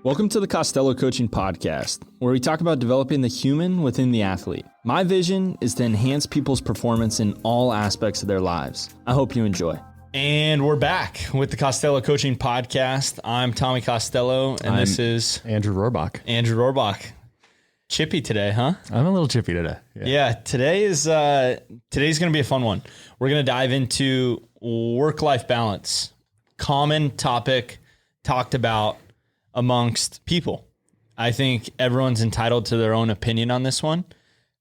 Welcome to the Costello Coaching Podcast, where we talk about developing the human within the athlete. My vision is to enhance people's performance in all aspects of their lives. I hope you enjoy. And we're back with the Costello Coaching Podcast. I'm Tommy Costello, and this is Andrew Rohrbach. Andrew Rohrbach. Chippy today, huh? I'm a little chippy today. Yeah, today's going to be a fun one. We're going to dive into work-life balance. Common topic talked about amongst people. I think everyone's entitled to their own opinion on this one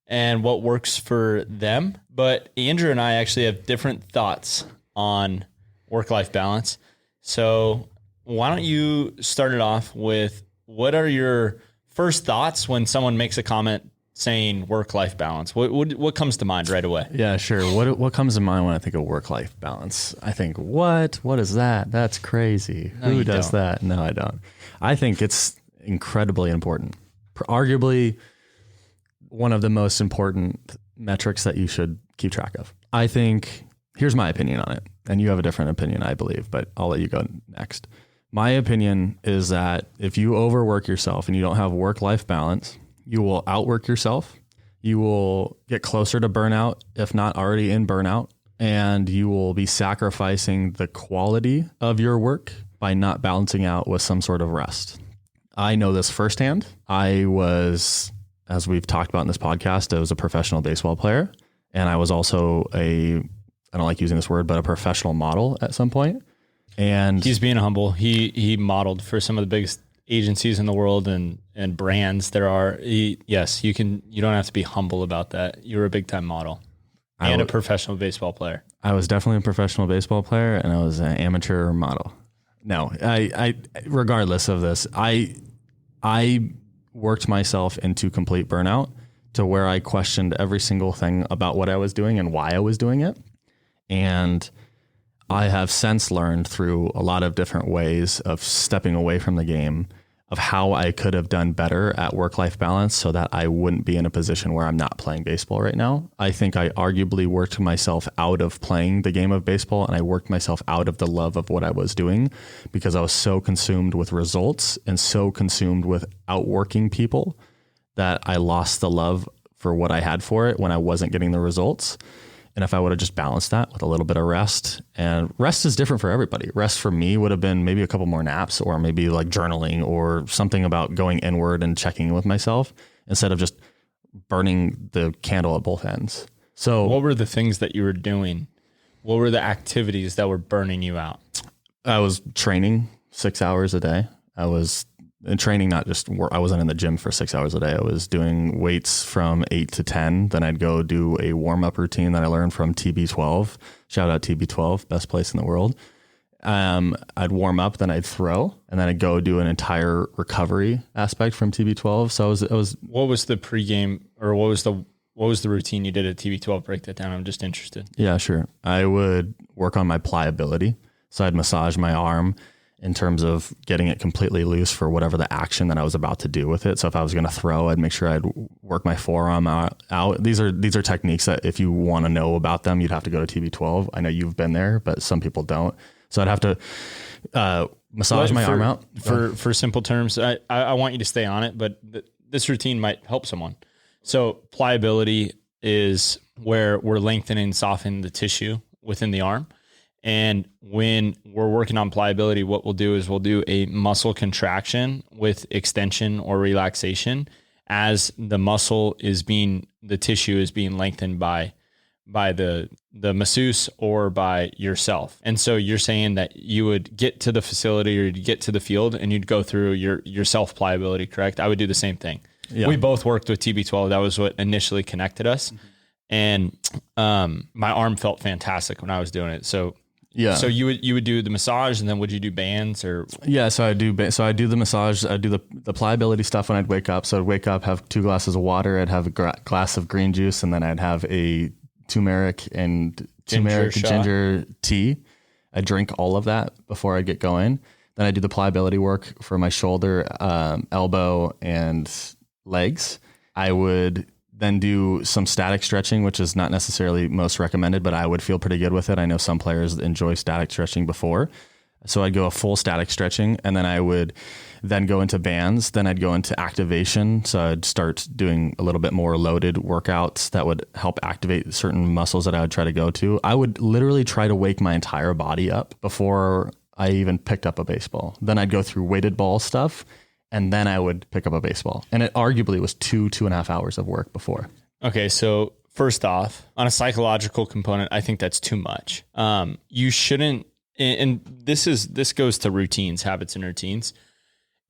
and what works for them. But Andrew and I actually have different thoughts on work-life balance. So why don't you start it off with what are your first thoughts when someone makes a comment saying work-life balance? What comes to mind right away? Yeah, sure. What comes to mind when I think of work-life balance? I think, what is that? That's crazy. No, Who does that? No, I don't. I think it's incredibly important. Arguably one of the most important metrics that you should keep track of. I think, here's my opinion on it, and you have a different opinion, I believe, but I'll let you go next. My opinion is that if you overwork yourself and you don't have work-life balance, you will outwork yourself. You will get closer to burnout, if not already in burnout, and you will be sacrificing the quality of your work by not balancing out with some sort of rest. I know this firsthand. I was, as we've talked about in this podcast, I was a professional baseball player, and I was also I don't like using this word, but a professional model at some point. And he's being humble. He modeled for some of the biggest agencies in the world and brands there are. Yes, you don't have to be humble about that. You're a big time model and a professional baseball player. I was definitely a professional baseball player, and I was an amateur model. No, I regardless of this, I worked myself into complete burnout to where I questioned every single thing about what I was doing and why I was doing it. And I have since learned through a lot of different ways of stepping away from the game of how I could have done better at work-life balance so that I wouldn't be in a position where I'm not playing baseball right now. I think I arguably worked myself out of playing the game of baseball, and I worked myself out of the love of what I was doing because I was so consumed with results and so consumed with outworking people that I lost the love for what I had for it when I wasn't getting the results. And if I would have just balanced that with a little bit of rest, and rest is different for everybody. Rest for me would have been maybe a couple more naps or maybe like journaling or something about going inward and checking in with myself instead of just burning the candle at both ends. So what were the things that you were doing? What were the activities that were burning you out? I was training 6 hours a day. I was in training, not just work. I wasn't in the gym for 6 hours a day. I was doing weights from 8 to 10. Then I'd go do a warm-up routine that I learned from TB12. Shout out TB12, best place in the world. I'd warm up, then I'd throw, and then I'd go do an entire recovery aspect from TB12. So it was. What was the pregame, or what was the routine you did at TB12? Break that down. I'm just interested. Yeah, sure. I would work on my pliability. So I'd massage my arm in terms of getting it completely loose for whatever the action that I was about to do with it. So if I was going to throw, I'd make sure I'd work my forearm out. These are techniques that if you want to know about them, you'd have to go to TB12. I know you've been there, but some people don't. So I'd have to massage my arm out. For simple terms, I want you to stay on it, but this routine might help someone. So pliability is where we're lengthening and softening the tissue within the arm. And when we're working on pliability, what we'll do is we'll do a muscle contraction with extension or relaxation as the tissue is being lengthened by the masseuse or by yourself. And so you're saying that you would get to the facility or you'd get to the field and you'd go through your self pliability, correct? I would do the same thing. Yeah. We both worked with TB12. That was what initially connected us. Mm-hmm. And my arm felt fantastic when I was doing it. So yeah. So you would do the massage, and then would you do bands or? Yeah. So I do the massage. I do the pliability stuff when I'd wake up. So I'd wake up, have 2 glasses of water. I'd have a glass of green juice, and then I'd have a turmeric ginger tea. I drink all of that before I get going. Then I do the pliability work for my shoulder, elbow, and legs. I would then do some static stretching, which is not necessarily most recommended, but I would feel pretty good with it. I know some players enjoy static stretching before. So I'd go a full static stretching, and then I would then go into bands. Then I'd go into activation. So I'd start doing a little bit more loaded workouts that would help activate certain muscles that I would try to go to. I would literally try to wake my entire body up before I even picked up a baseball. Then I'd go through weighted ball stuff, and then I would pick up a baseball. And it arguably was 2.5 hours of work before. Okay. So first off, on a psychological component, I think that's too much. You shouldn't, and this goes to routines, habits and routines.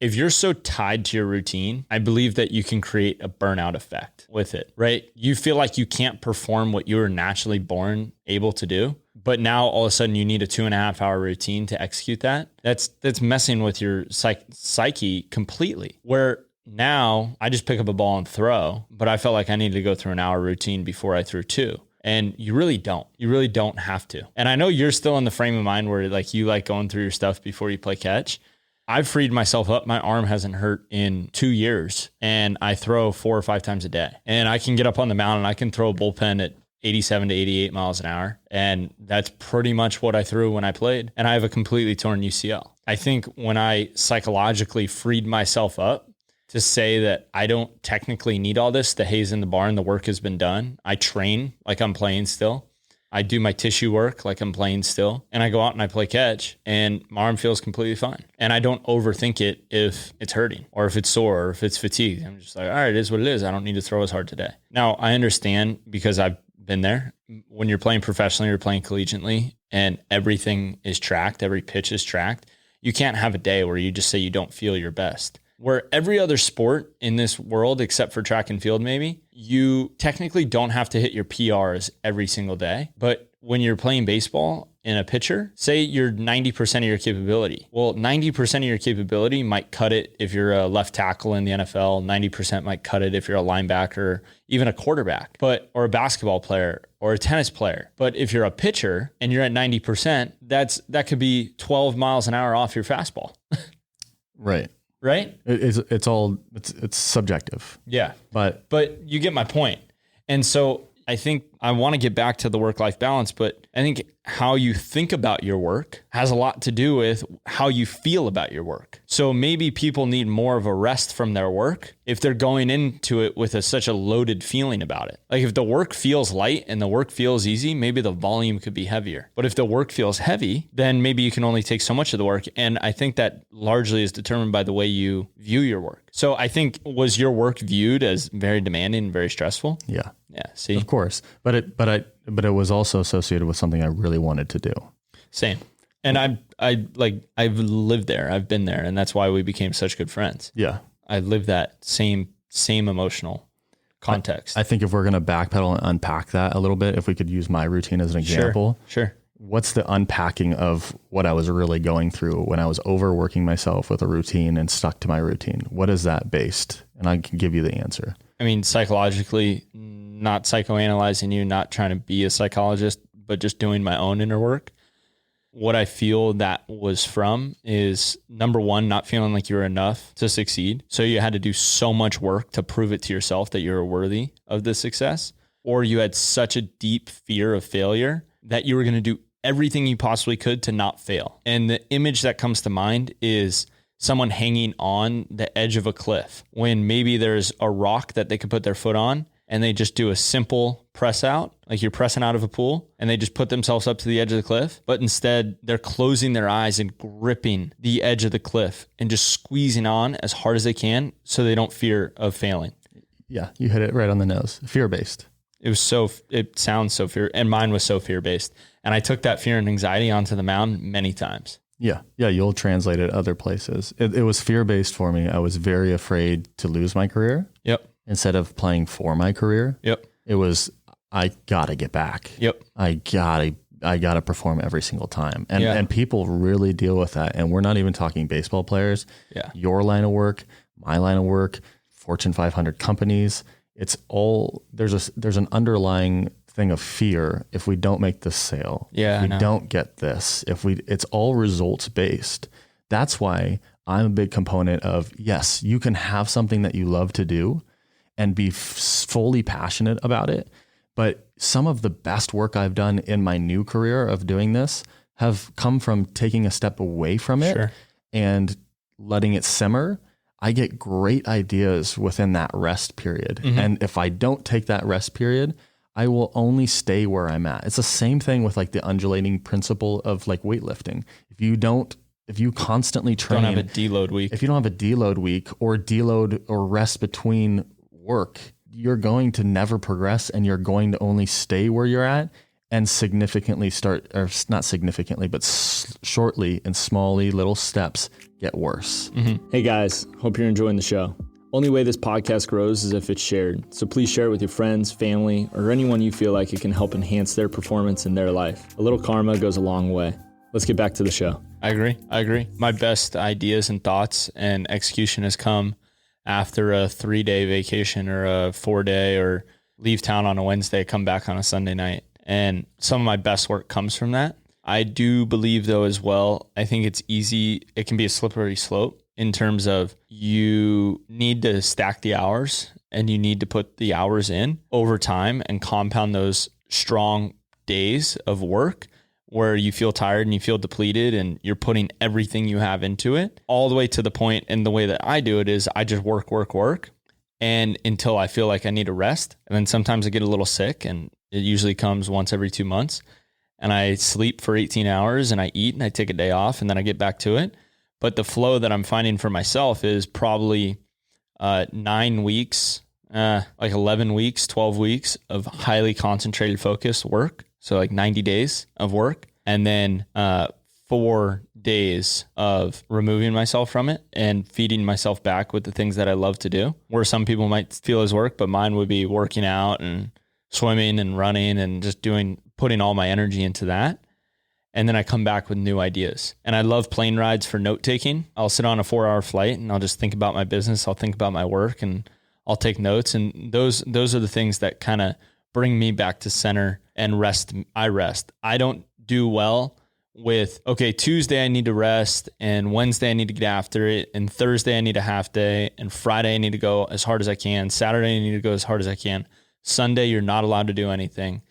If you're so tied to your routine, I believe that you can create a burnout effect with it, right? You feel like you can't perform what you were naturally born able to do, but now all of a sudden you need a 2.5 hour routine to execute that. That's messing with your psyche completely. Where now I just pick up a ball and throw, but I felt like I needed to go through an hour routine before I threw 2. And you really don't have to. And I know you're still in the frame of mind where like you like going through your stuff before you play catch. I've freed myself up. My arm hasn't hurt in 2 years, and I throw 4 or 5 times a day. And I can get up on the mound and I can throw a bullpen at 87 to 88 miles an hour. And that's pretty much what I threw when I played. And I have a completely torn UCL. I think when I psychologically freed myself up to say that I don't technically need all this, the hay's in the barn, the work has been done. I train like I'm playing still. I do my tissue work like I'm playing still. And I go out and I play catch and my arm feels completely fine. And I don't overthink it if it's hurting or if it's sore or if it's fatigued. I'm just like, all right, it is what it is. I don't need to throw as hard today. Now I understand because I've been there. When you're playing professionally, you're playing collegiately and everything is tracked. Every pitch is tracked. You can't have a day where you just say you don't feel your best. Where every other sport in this world, except for track and field, maybe, you technically don't have to hit your PRs every single day. But when you're playing baseball in a pitcher, say you're 90% of your capability. Well, 90% of your capability might cut it if you're a left tackle in the NFL. 90% might cut it if you're a linebacker, even a quarterback, or a basketball player or a tennis player. But if you're a pitcher and you're at 90%, that could be 12 miles an hour off your fastball. Right. Right? It's subjective. Yeah. But you get my point. And so I think I want to get back to the work-life balance, but I think how you think about your work has a lot to do with how you feel about your work. So maybe people need more of a rest from their work if they're going into it with such a loaded feeling about it. Like if the work feels light and the work feels easy, maybe the volume could be heavier. But if the work feels heavy, then maybe you can only take so much of the work. And I think that largely is determined by the way you view your work. So I think, was your work viewed as very demanding and very stressful? Yeah. Yeah. See, of course, but it was also associated with something I really wanted to do. Same. And I've lived there. I've been there. And that's why we became such good friends. Yeah. I lived that same emotional context. I think if we're going to backpedal and unpack that a little bit, if we could use my routine as an example. Sure. What's the unpacking of what I was really going through when I was overworking myself with a routine and stuck to my routine? What is that based? And I can give you the answer. I mean, psychologically, not psychoanalyzing you, not trying to be a psychologist, but just doing my own inner work. What I feel that was from is, number one, not feeling like you were enough to succeed. So you had to do so much work to prove it to yourself that you were worthy of the success, or you had such a deep fear of failure that you were going to do everything you possibly could to not fail. And the image that comes to mind is someone hanging on the edge of a cliff when maybe there's a rock that they could put their foot on and they just do a simple press out, like you're pressing out of a pool, and they just put themselves up to the edge of the cliff. But instead, they're closing their eyes and gripping the edge of the cliff and just squeezing on as hard as they can so they don't fear of failing. Yeah, you hit it right on the nose. Fear-based. It sounds so fear, and mine was so fear-based. And I took that fear and anxiety onto the mound many times. Yeah. You'll translate it other places. It was fear-based for me. I was very afraid to lose my career. Yep. Instead of playing for my career. Yep. It was, I gotta get back. Yep. I gotta perform every single time. And people really deal with that. And we're not even talking baseball players. Yeah. Your line of work, my line of work, Fortune 500 companies. It's all, there's an underlying thing of fear. If we don't make this sale, if we don't get this, it's all results based. That's why I'm a big component of, yes, you can have something that you love to do and be fully passionate about it. But some of the best work I've done in my new career of doing this have come from taking a step away from it and letting it simmer. I get great ideas within that rest period. And if I don't take that rest period, I will only stay where I'm at. It's the same thing with like the undulating principle of like weightlifting. If you constantly train, don't have a deload week. If you don't have a deload week or deload or rest between work, you're going to never progress, and you're going to only stay where you're at and significantly not significantly, but shortly and smally little steps get worse. Hey guys, hope you're enjoying the show. Only way this podcast grows is if it's shared. So please share it with your friends, family, or anyone you feel like it can help enhance their performance in their life. A little karma goes a long way. Let's get back to the show. I agree. My best ideas and thoughts and execution has come after a 3-day vacation or a 4-day, or leave town on a Wednesday, come back on a Sunday night. And some of my best work comes from that. I do believe though as well, I think it's easy. It can be a slippery slope in terms of you need to stack the hours and you need to put the hours in over time and compound those strong days of work where you feel tired and you feel depleted and you're putting everything you have into it, all the way to the point. And the way that I do it is I just work. And until I feel like I need a rest. And then sometimes I get a little sick, and it usually comes once every 2 months, and I sleep for 18 hours and I eat and I take a day off and then I get back to it. But the flow that I'm finding for myself is probably 9 weeks, like 11 weeks, 12 weeks of highly concentrated focused work. So like 90 days of work, and then 4 days of removing myself from it and feeding myself back with the things that I love to do, where some people might feel as work, but mine would be working out and swimming and running and just putting all my energy into that. And then I come back with new ideas. And I love plane rides for note taking. I'll sit on a 4-hour flight and I'll just think about my business. I'll think about my work and I'll take notes. And those are the things that kind of bring me back to center and rest. I rest. I don't do well with, okay, Tuesday I need to rest, and Wednesday I need to get after it, and Thursday I need a half day, and Friday I need to go as hard as I can. Saturday I need to go as hard as I can. Sunday, you're not allowed to do anything.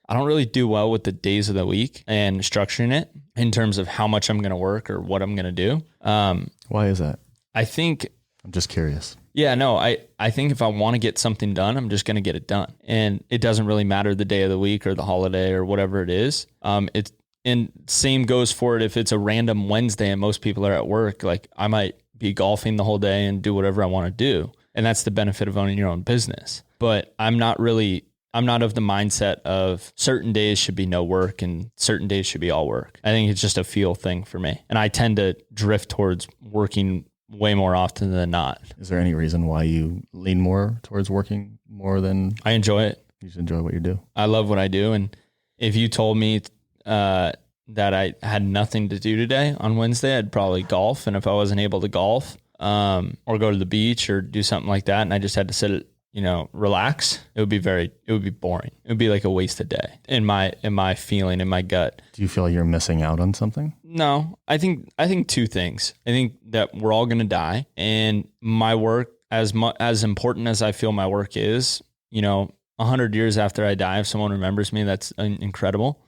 I don't really do well with the days of the week and structuring it in terms of how much I'm going to work or what I'm going to do. Why is that? I think, I'm just curious. Yeah, no, I think if I want to get something done, I'm just going to get it done. And it doesn't really matter the day of the week or the holiday or whatever it is. And same goes for it if it's a random Wednesday and most people are at work. Like I might be golfing the whole day and do whatever I want to do. And that's the benefit of owning your own business. But I'm not of the mindset of certain days should be no work and certain days should be all work. I think it's just a feel thing for me. And I tend to drift towards working way more often than not. Is there any reason why you lean more towards working more than... I enjoy it. You just enjoy what you do. I love what I do. And if you told me that I had nothing to do today on Wednesday, I'd probably golf. And if I wasn't able to golf or go to the beach or do something like that, and I just had to sit, relax, it would be boring. It would be like a wasted day in my feeling, in my gut. Do you feel like you're missing out on something? No, I think 2 things. I think that we're all going to die, and my work, as important as I feel my work is, 100 years after I die, if someone remembers me, that's incredible.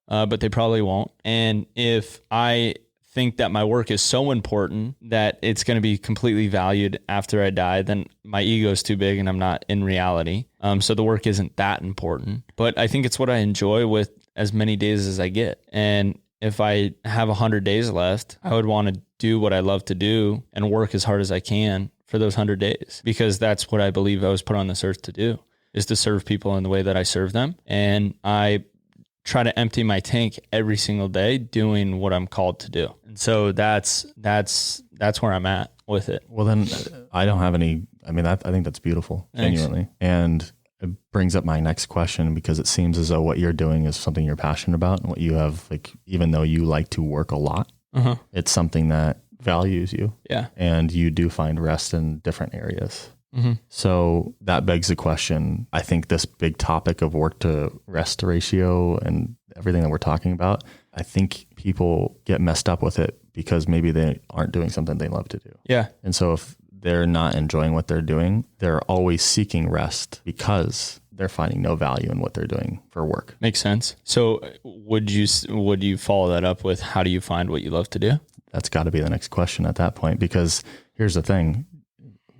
But they probably won't. And if I think that my work is so important that it's going to be completely valued after I die, then my ego is too big and I'm not in reality. So the work isn't that important. But I think it's what I enjoy with as many days as I get. And if I have 100 days left, I would want to do what I love to do and work as hard as I can for those 100 days, because that's what I believe I was put on this earth to do, is to serve people in the way that I serve them. And I try to empty my tank every single day doing what I'm called to do. And so that's where I'm at with it. Well, then I don't have any, I think that's beautiful, genuinely. And it brings up my next question, because it seems as though what you're doing is something you're passionate about, and what you have, like, even though you like to work a lot, it's something that values you. Yeah. And you do find rest in different areas. So that begs the question. I think this big topic of work to rest ratio and everything that we're talking about, I think people get messed up with it because maybe they aren't doing something they love to do. Yeah. And so if they're not enjoying what they're doing, they're always seeking rest because they're finding no value in what they're doing for work. Makes sense. So would you follow that up with, how do you find what you love to do? That's got to be the next question at that point, because here's the thing.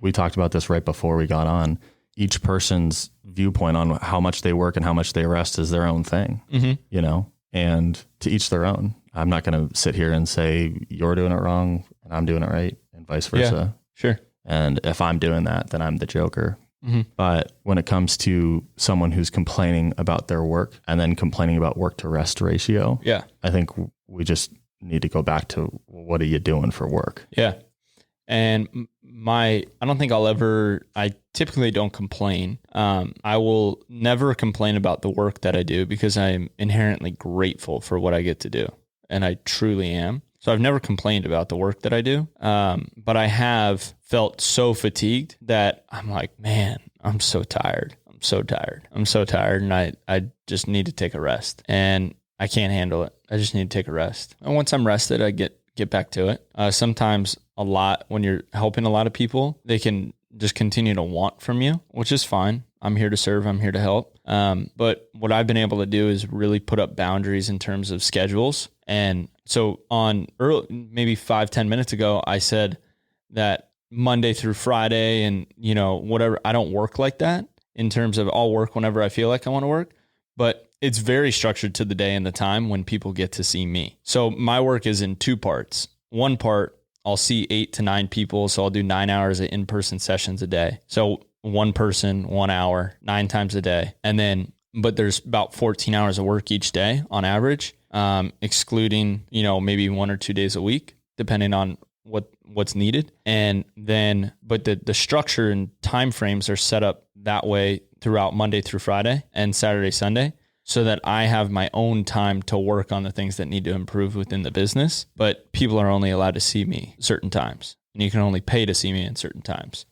We talked about this right before we got on. Each person's viewpoint on how much they work and how much they rest is their own thing, you know, and to each their own. I'm not going to sit here and say you're doing it wrong and I'm doing it right and vice versa. Yeah, sure. And if I'm doing that, then I'm the joker. But when it comes to someone who's complaining about their work and then complaining about work to rest ratio, I think we just need to go back to, what are you doing for work? Yeah. And I don't think I typically don't complain. I will never complain about the work that I do because I'm inherently grateful for what I get to do. And I truly am. So I've never complained about the work that I do. But I have felt so fatigued that I'm like, man, I'm so tired. And I just need to take a rest, and I can't handle it. I just need to take a rest. And once I'm rested, I get back to it. Sometimes a lot, when you're helping a lot of people, they can just continue to want from you, which is fine. I'm here to serve. I'm here to help. But what I've been able to do is really put up boundaries in terms of schedules. And so maybe 5-10 minutes ago, I said that Monday through Friday and, whatever, I don't work like that in terms of I'll work whenever I feel like I want to work, but it's very structured to the day and the time when people get to see me. So my work is in two parts. One part, I'll see 8 to 9 people. So I'll do 9 hours of in-person sessions a day. So one person, 1 hour, 9 times a day. But there's about 14 hours of work each day on average, excluding, maybe 1 or 2 days a week, depending on what's needed. But the structure and timeframes are set up that way throughout Monday through Friday and Saturday, Sunday, so that I have my own time to work on the things that need to improve within the business. But people are only allowed to see me certain times, and you can only pay to see me in certain times.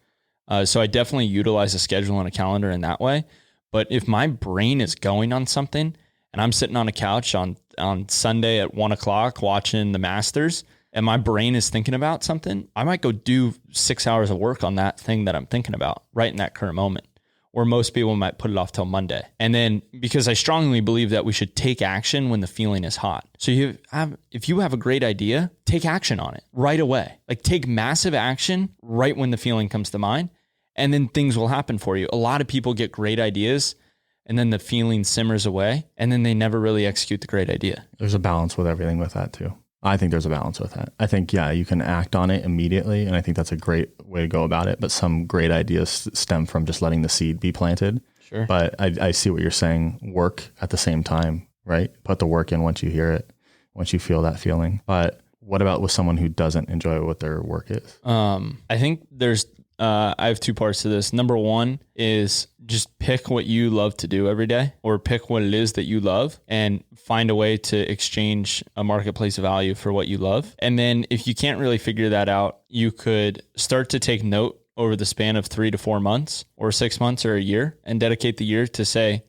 So I definitely utilize a schedule and a calendar in that way. But if my brain is going on something and I'm sitting on a couch on Sunday at 1:00 watching the Masters and my brain is thinking about something, I might go do 6 hours of work on that thing that I'm thinking about right in that current moment. Or most people might put it off till Monday. And then, because I strongly believe that we should take action when the feeling is hot. So if you have a great idea, take action on it right away. Like, take massive action right when the feeling comes to mind, and then things will happen for you. A lot of people get great ideas and then the feeling simmers away and then they never really execute the great idea. There's a balance with everything with that too. I think there's a balance with that. I think, you can act on it immediately. And I think that's a great way to go about it. But some great ideas stem from just letting the seed be planted. Sure. But I see what you're saying. Work at the same time, right? Put the work in once you hear it, once you feel that feeling. But what about with someone who doesn't enjoy what their work is? I think I have 2 parts to this. Number 1 is just pick what you love to do every day, or pick what it is that you love and find a way to exchange a marketplace value for what you love. And then if you can't really figure that out, you could start to take note over the span of 3 to 4 months or 6 months or a year, and dedicate the year to say,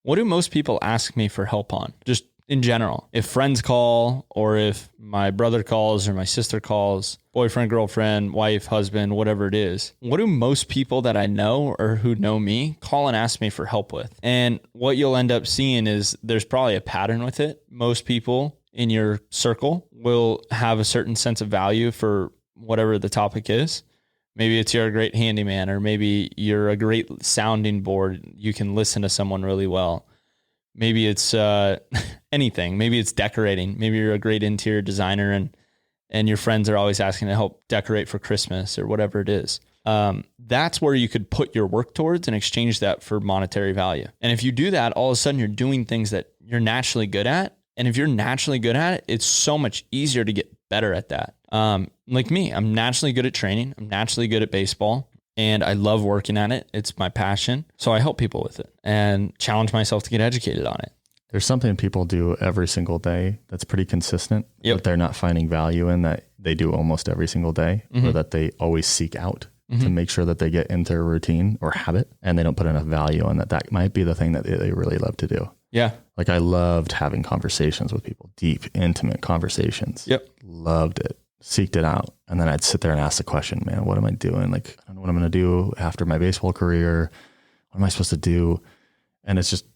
what do most people ask me for help on? Just in general, if friends call, or if my brother calls or my sister calls, boyfriend, girlfriend, wife, husband, whatever it is, what do most people that I know or who know me call and ask me for help with? And what you'll end up seeing is there's probably a pattern with it. Most people in your circle will have a certain sense of value for whatever the topic is. Maybe it's you're a great handyman, or maybe you're a great sounding board. You can listen to someone really well. Maybe it's anything. Maybe it's decorating. Maybe you're a great interior designer and your friends are always asking to help decorate for Christmas or whatever it is. That's where you could put your work towards and exchange that for monetary value. And if you do that, all of a sudden you're doing things that you're naturally good at. And if you're naturally good at it, it's so much easier to get better at that. Like me, I'm naturally good at training. I'm naturally good at baseball. And I love working at it. It's my passion. So I help people with it and challenge myself to get educated on it. There's something people do every single day that's pretty consistent, but they're not finding value in, that they do almost every single day, or that they always seek out to make sure that they get into a routine or habit, and they don't put enough value on that. That might be the thing that they really love to do. Yeah. Like, I loved having conversations with people, deep, intimate conversations. Yep. Loved it. Seeked it out. And then I'd sit there and ask the question, man, what am I doing? Like, I don't know what I'm going to do after my baseball career. What am I supposed to do? And it's just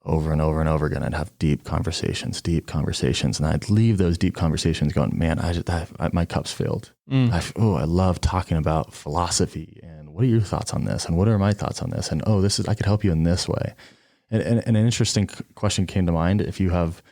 over and over and over again. I'd have deep conversations. And I'd leave those deep conversations going, man, my cup's filled. I love talking about philosophy and what are your thoughts on this? And what are my thoughts on this? And, I could help you in this way. And an interesting question came to mind. If you have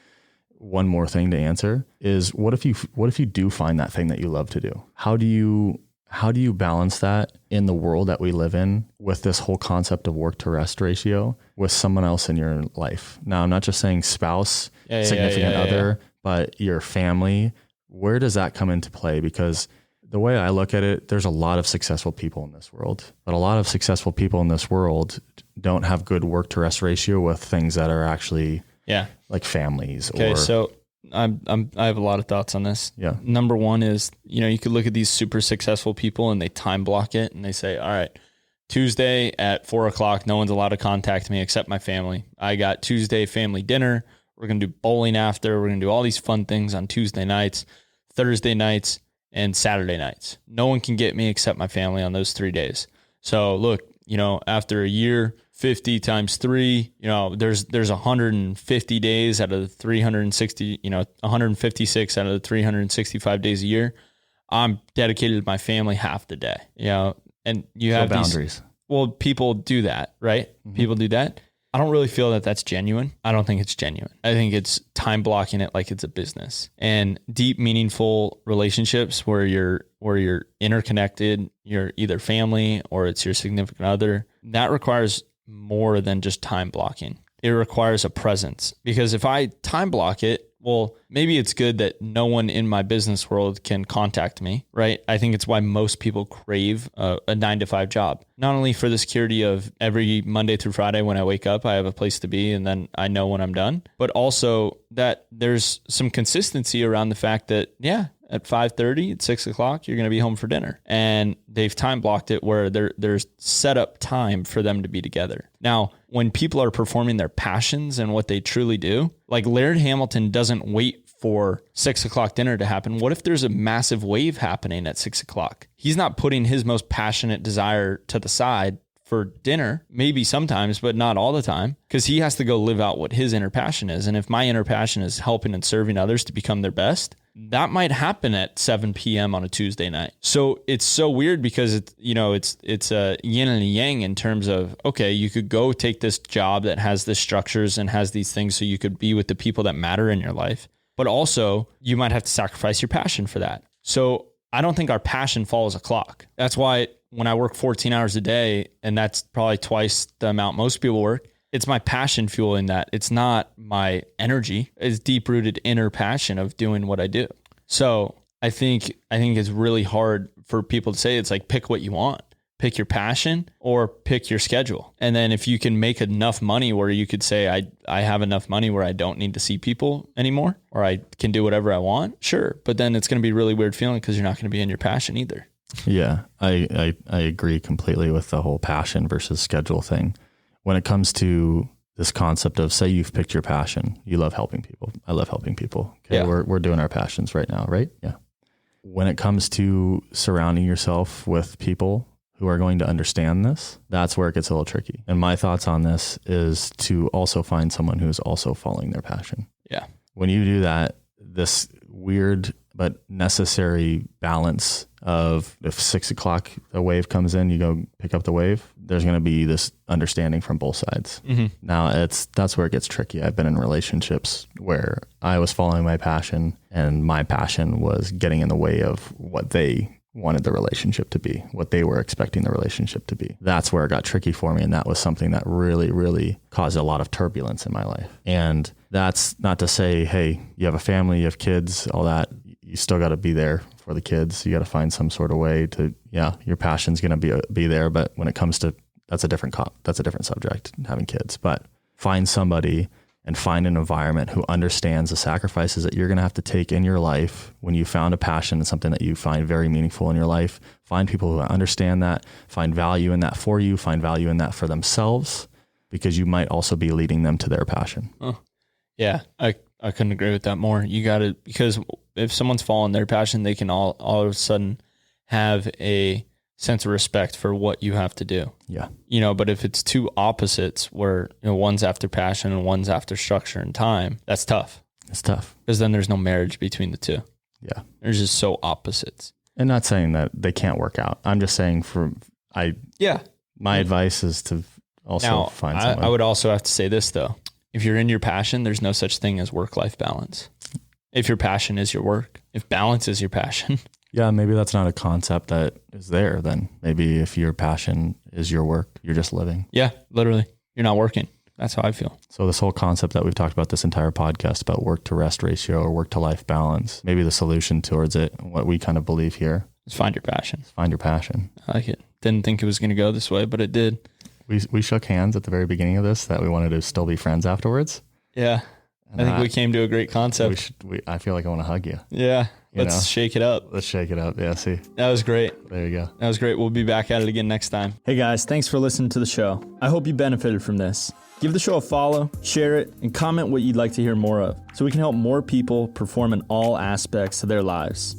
one more thing to answer is what if you do find that thing that you love to do? How do you balance that in the world that we live in with this whole concept of work to rest ratio with someone else in your life? Now, I'm not just saying spouse, significant other, but your family. Where does that come into play? Because the way I look at it, there's a lot of successful people in this world, but a lot of successful people in this world don't have good work to rest ratio with things that are actually like families. Okay, so I have a lot of thoughts on this. Yeah. Number one is, you could look at these super successful people and they time block it and they say, all right, Tuesday at 4:00, no one's allowed to contact me except my family. I got Tuesday family dinner. We're going to do bowling after. We're going to do all these fun things on Tuesday nights, Thursday nights, and Saturday nights. No one can get me except my family on those 3 days. So look, after a year, 50 times 3, there's 150 days out of the 360, 156 out of the 365 days a year. I'm dedicated to my family half the day, and you have boundaries. People do that, right? Mm-hmm. People do that. I don't really feel that that's genuine. I don't think it's genuine. I think it's time blocking it like it's a business. And deep, meaningful relationships where you're interconnected, you're either family or it's your significant other, that requires more than just time blocking. It requires a presence, because if I time block it, well, maybe it's good that no one in my business world can contact me, right? I think it's why most people crave a 9-to-5 job, not only for the security of every Monday through Friday when I wake up, I have a place to be and then I know when I'm done, but also that there's some consistency around the fact that, at 5:30, at 6:00, you're going to be home for dinner. And they've time blocked it where there's set up time for them to be together. Now, when people are performing their passions and what they truly do, like Laird Hamilton doesn't wait for 6:00 dinner to happen. What if there's a massive wave happening at 6:00? He's not putting his most passionate desire to the side for dinner, maybe sometimes, but not all the time, because he has to go live out what his inner passion is. And if my inner passion is helping and serving others to become their best, that might happen at 7 p.m. on a Tuesday night. So it's so weird because it's a yin and a yang in terms of, okay, you could go take this job that has the structures and has these things so you could be with the people that matter in your life, but also you might have to sacrifice your passion for that. So I don't think our passion follows a clock. That's why when I work 14 hours a day, and that's probably twice the amount most people work, it's my passion fueling that. It's not my energy. It's deep-rooted inner passion of doing what I do. So I think it's really hard for people to say, it's like, pick what you want. Pick your passion or pick your schedule. And then if you can make enough money where you could say, I have enough money where I don't need to see people anymore, or I can do whatever I want, sure. But then it's going to be a really weird feeling because you're not going to be in your passion either. Yeah, I agree completely with the whole passion versus schedule thing. When it comes to this concept of, say you've picked your passion, you love helping people. I love helping people. Okay, yeah. We're doing our passions right now, right? Yeah. When it comes to surrounding yourself with people who are going to understand this, that's where it gets a little tricky. And my thoughts on this is to also find someone who's also following their passion. Yeah. When you do that, this weird but necessary balance of, if 6:00 a wave comes in, you go pick up the wave, there's going to be this understanding from both sides. Mm-hmm. Now that's where it gets tricky. I've been in relationships where I was following my passion and my passion was getting in the way of what they wanted the relationship to be, what they were expecting the relationship to be. That's where it got tricky for me. And that was something that really, really caused a lot of turbulence in my life. And that's not to say, hey, you have a family, you have kids, all that. You still got to be there for the kids. You got to find some sort of way to, your passion's going to be there. But when it comes to, that's a different subject, having kids. But find somebody and find an environment who understands the sacrifices that you're going to have to take in your life when you found a passion and something that you find very meaningful in your life. Find people who understand that, find value in that for you, find value in that for themselves, because you might also be leading them to their passion. Oh, yeah, I couldn't agree with that more. You got to, because if someone's following their passion, they can all of a sudden have a sense of respect for what you have to do. Yeah. You know, but if it's two opposites where, you know, one's after passion and one's after structure and time, that's tough. It's tough. Because then there's no marriage between the two. Yeah. There's just so opposites. And not saying that they can't work out. I'm just saying my advice is to also find someone. I would also have to say this though. If you're in your passion, there's no such thing as work-life balance. If your passion is your work, if balance is your passion. Yeah, maybe that's not a concept that is there then. Maybe if your passion is your work, you're just living. Yeah, literally. You're not working. That's how I feel. So this whole concept that we've talked about this entire podcast about work to rest ratio or work to life balance, maybe the solution towards it, what we kind of believe here. Just find your passion. Find your passion. I like it. Didn't think it was going to go this way, but it did. We shook hands at the very beginning of this that we wanted to still be friends afterwards. Yeah. And I think we came to a great concept. I feel like I want to hug you. Yeah. Let's shake it up. Let's shake it up. Yeah, see. That was great. There you go. That was great. We'll be back at it again next time. Hey guys, thanks for listening to the show. I hope you benefited from this. Give the show a follow, share it, and comment what you'd like to hear more of so we can help more people perform in all aspects of their lives.